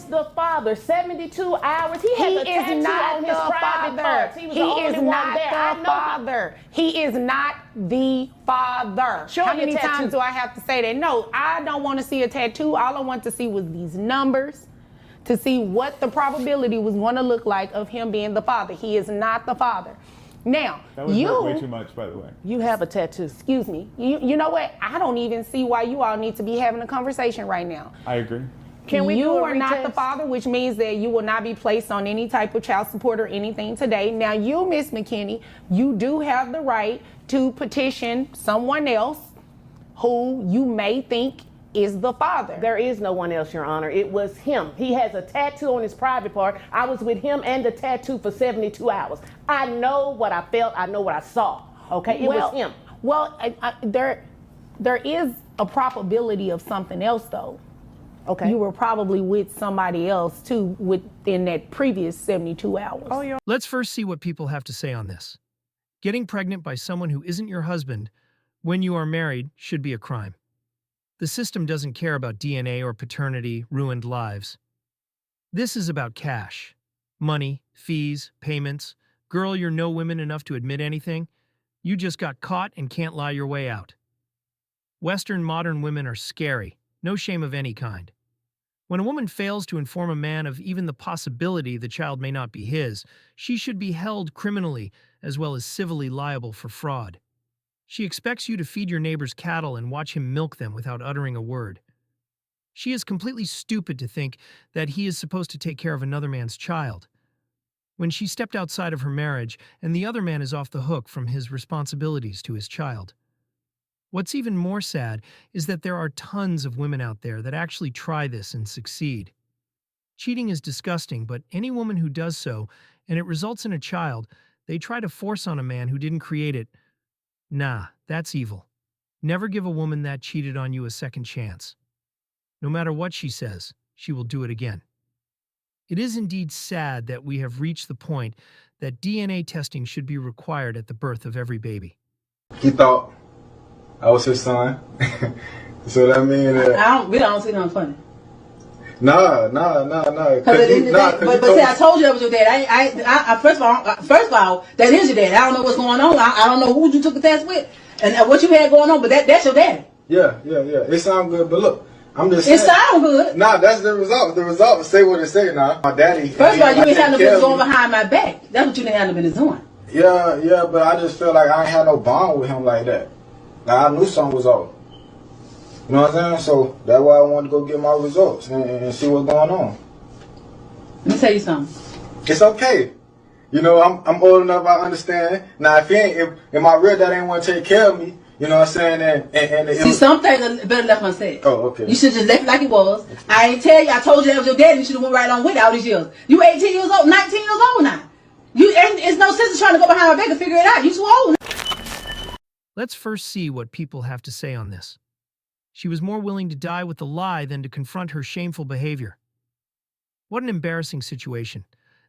the father. 72 hours. He has a tattoo on his private parts. He is not the father. He is not the father. How many times do I have to say that? No, I don't want to see a tattoo. All I want to see was these numbers to see what the probability was going to look like of him being the father. He is not the father. Now, that was way too much, by the way. You have a tattoo. Excuse me. You know what? I don't even see why you all need to be having a conversation right now. I agree. You are not the father, which means that you will not be placed on any type of child support or anything today. Now, you, Miss McKinney, you do have the right to petition someone else who you may think is the father. There is no one else, Your Honor. It was him. He has a tattoo on his private part. I was with him and the tattoo for 72 hours. I know what I felt. I know what I saw. Okay, it was him. Well, there is a probability of something else, though. Okay. You were probably with somebody else, too, within that previous 72 hours. Oh, yeah. Let's first see what people have to say on this. Getting pregnant by someone who isn't your husband when you are married should be a crime. The system doesn't care about DNA or paternity, ruined lives. This is about cash. Money, fees, payments. Girl, you're no woman enough to admit anything. You just got caught and can't lie your way out. Western modern women are scary, no shame of any kind. When a woman fails to inform a man of even the possibility the child may not be his, she should be held criminally as well as civilly liable for fraud. She expects you to feed your neighbor's cattle and watch him milk them without uttering a word. She is completely stupid to think that he is supposed to take care of another man's child. When she stepped outside of her marriage and the other man is off the hook from his responsibilities to his child. What's even more sad is that there are tons of women out there that actually try this and succeed. Cheating is disgusting, but any woman who does so, and it results in a child, they try to force on a man who didn't create it. Nah, that's evil. Never give a woman that cheated on you a second chance. No matter what she says, she will do it again. It is indeed sad that we have reached the point that DNA testing should be required at the birth of every baby. He thought I was his son. So that means that... We don't see nothing funny. Nah. But see, I told you that was your dad. First of all, that is your dad. I don't know what's going on. I don't know who you took the test with and what you had going on, but that's your daddy. Yeah. It sounds good, but look, I'm just saying. It sounds good. Nah, that's the result. The result say what it say now. My daddy. First of all, you ain't had no business going behind my back. That's what you didn't have no business doing. Yeah, but I just feel like I ain't had no bond with him like that. Like I knew something was off. You know what I'm saying? So that's why I wanted to go get my results and see what's going on. Let me tell you something. It's okay. You know, I'm old enough, I understand. Now, if my real dad ain't want to take care of me, you know what I'm saying? And see, some things are better left unsaid. Oh, okay. You should just left it like it was. I ain't tell you. I told you that was your daddy. You should have went right on with it all these years. You 18 years old, 19 years old now. It's no sense in trying to go behind my back and figure it out. You too old now. Let's first see what people have to say on this. She was more willing to die with a lie than to confront her shameful behavior. What an embarrassing situation.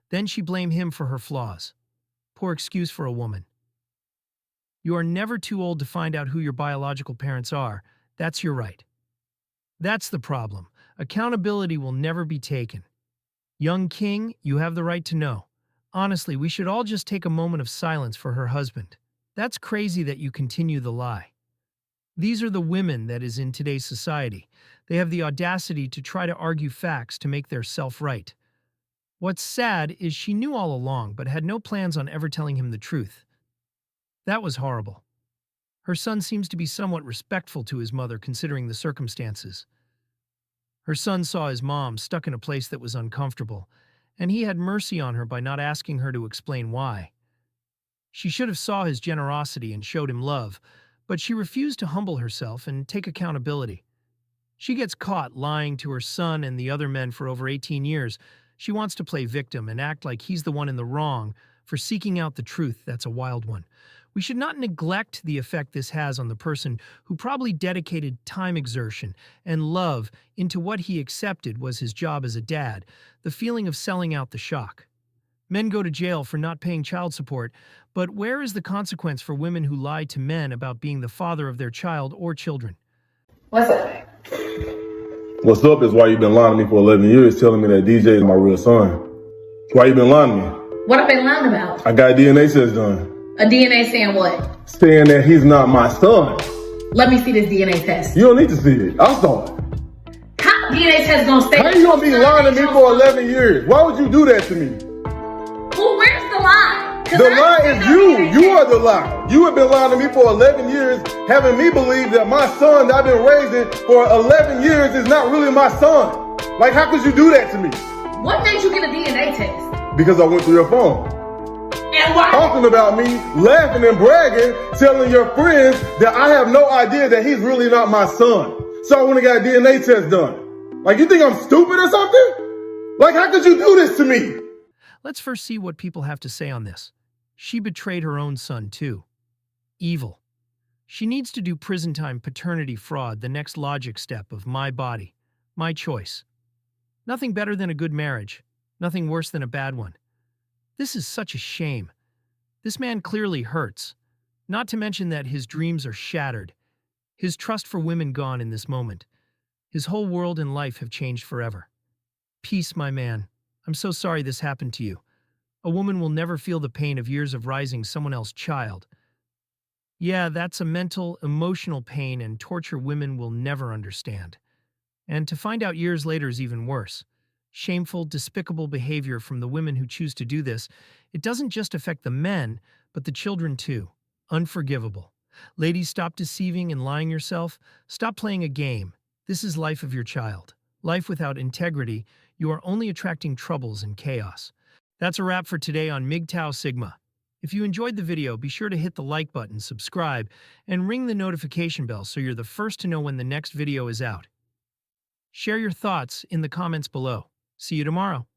Then she blamed him for her flaws. Poor excuse for a woman. You are never too old to find out who your biological parents are. That's your right. That's the problem. Accountability will never be taken. Young king, you have the right to know. Honestly, we should all just take a moment of silence for her husband. That's crazy that you continue the lie. These are the women that is in today's society. They have the audacity to try to argue facts to make their self right. What's sad is she knew all along but had no plans on ever telling him the truth. That was horrible. Her son seems to be somewhat respectful to his mother considering the circumstances. Her son saw his mom stuck in a place that was uncomfortable, and he had mercy on her by not asking her to explain why. She should have saw his generosity and showed him love, but she refused to humble herself and take accountability. She gets caught lying to her son and the other men for over 18 years. She wants to play victim and act like he's the one in the wrong for seeking out the truth. That's a wild one. We should not neglect the effect this has on the person who probably dedicated time exertion and love into what he accepted was his job as a dad, the feeling of selling out the shock. Men go to jail for not paying child support, but where is the consequence for women who lie to men about being the father of their child or children? What's up? What's up is why you been lying to me for 11 years telling me that DJ is my real son. Why you been lying to me? What I've been lying about? I got a DNA test done. A DNA saying what? Saying that he's not my son. Let me see this DNA test. You don't need to see it. I'll start. How DNA test gonna stay? How you gonna be lying to me for 11 years? Why would you do that to me? Well, where's the lie? The lie is you. You are the lie. You have been lying to me for 11 years, having me believe that my son that I've been raising for 11 years is not really my son. Like, how could you do that to me? What made you get a DNA test? Because I went through your phone. And why? Talking about me, laughing and bragging, telling your friends that I have no idea that he's really not my son. So I went and got a DNA test done. Like, you think I'm stupid or something? Like, how could you do this to me? Let's first see what people have to say on this. She betrayed her own son, too. Evil. She needs to do prison time paternity fraud, the next logic step of my body, my choice. Nothing better than a good marriage. Nothing worse than a bad one. This is such a shame. This man clearly hurts. Not to mention that his dreams are shattered. His trust for women gone in this moment. His whole world and life have changed forever. Peace, my man. I'm so sorry this happened to you. A woman will never feel the pain of years of raising someone else's child. Yeah, that's a mental, emotional pain and torture women will never understand. And to find out years later is even worse. Shameful, despicable behavior from the women who choose to do this. It doesn't just affect the men, but the children too. Unforgivable. Ladies, stop deceiving and lying yourself. Stop playing a game. This is life of your child. Life without integrity, you are only attracting troubles and chaos. That's a wrap for today on MGTOW Sigma. If you enjoyed the video, be sure to hit the like button, subscribe, and ring the notification bell so you're the first to know when the next video is out. Share your thoughts in the comments below. See you tomorrow.